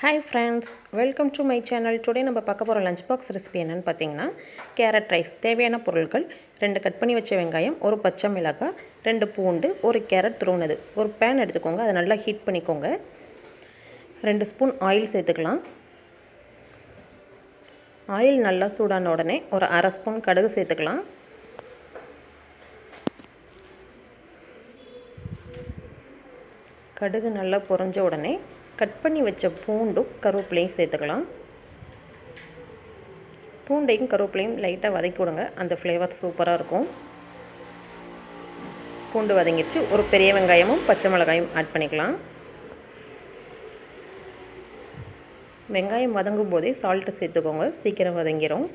Hi friends, welcome to my channel. Today நம்ம பார்க்க போகிற லஞ்ச் பாக்ஸ் ரெசிபி என்னன்னு பார்த்தீங்கன்னா கேரட் ரைஸ். தேவையான பொருட்கள் 2 கட் பண்ணி வச்ச வெங்காயம், ஒரு பச்சை மிளகாய், 2 பூண்டு, ஒரு கேரட் துருவுனது. ஒரு பேன் எடுத்துக்கோங்க, அதை நல்லா ஹீட் பண்ணிக்கோங்க. 2 ஸ்பூன் ஆயில் சேர்த்துக்கலாம். ஆயில் நல்லா சூடான உடனே ஒரு அரை ஸ்பூன் கடுகு சேர்த்துக்கலாம். கடுகு நல்லா பொரிஞ்ச உடனே கட் பண்ணி வச்ச பூண்டும் கருவேப்பிலையும் சேர்த்துக்கலாம். பூண்டையும் கருவேப்பிலையும் லைட்டாக வதக்கி விடுங்க, அந்த ஃப்ளேவர் சூப்பராக இருக்கும். பூண்டு வதங்கிடுச்சு. ஒரு பெரிய வெங்காயமும் பச்சை மிளகாயும் ஆட் பண்ணிக்கலாம். வெங்காயம் வதங்கும் போதே சால்ட்டு சேர்த்துக்கோங்க, சீக்கிரம் வதங்கிடும்.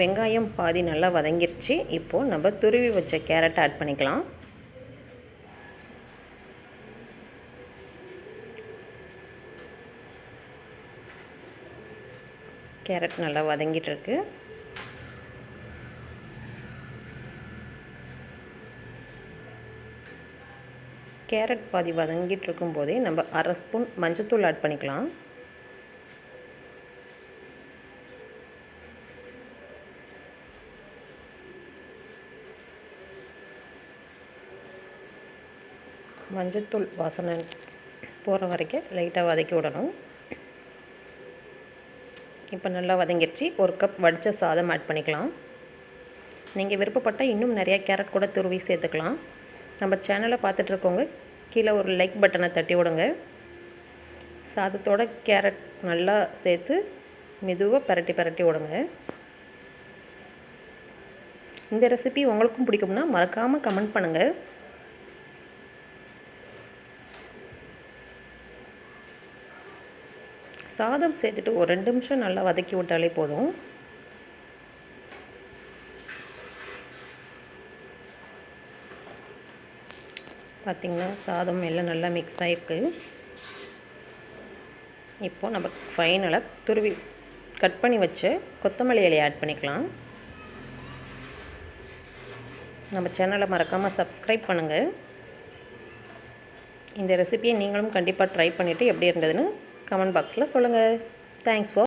வெங்காயம் பாதி நல்லா வதங்கிருச்சு. இப்போது நம்ம துருவி வச்ச கேரட் ஆட் பண்ணிக்கலாம். கேரட் நல்லா வதங்கிட்டு இருக்கு. கேரட் பாதி வதங்கிட்டு இருக்கும்போதே நம்ம அரை ஸ்பூன் மஞ்சத்தூள் ஆட் பண்ணிக்கலாம். மஞ்சத்தூள் வாசனை போகிற வரைக்கும் லைட்டாக வதக்கி விடணும். இப்போ நல்லா வதங்கிடுச்சு. ஒரு கப் வடித்த சாதம் ஆட் பண்ணிக்கலாம். நீங்கள் விருப்பப்பட்டால் இன்னும் நிறையா கேரட் கூட துருவி சேர்த்துக்கலாம். நம்ம சேனலை பார்த்துட்ருக்கோங்க, கீழே ஒரு லைக் பட்டனை தட்டி விடுங்க. சாதத்தோட கேரட் நல்லா சேர்த்து மெதுவாக பரட்டி விடுங்க. இந்த ரெசிபி உங்களுக்கும் பிடிக்கும்னா மறக்காமல் கமெண்ட் பண்ணுங்கள். சாதம் சேர்த்துட்டு ஒரு 2 நிமிஷம் நல்லா வதக்கி விட்டாலே போதும். பார்த்திங்கன்னா சாதம் எல்லாம் நல்லா மிக்ஸ் ஆகிருக்கு. இப்போது நம்ம ஃபைனலாக துருவி கட் பண்ணி வச்ச கொத்தமல்லி இலையை ஆட் பண்ணிக்கலாம். நம்ம சேனலை மறக்காமல் சப்ஸ்கிரைப் பண்ணுங்கள். இந்த ரெசிபியை நீங்களும் கண்டிப்பாக ட்ரை பண்ணிவிட்டு எப்படி இருந்ததுன்னு கமெண்ட் பாக்ஸில் சொல்லுங்கள். Thanks for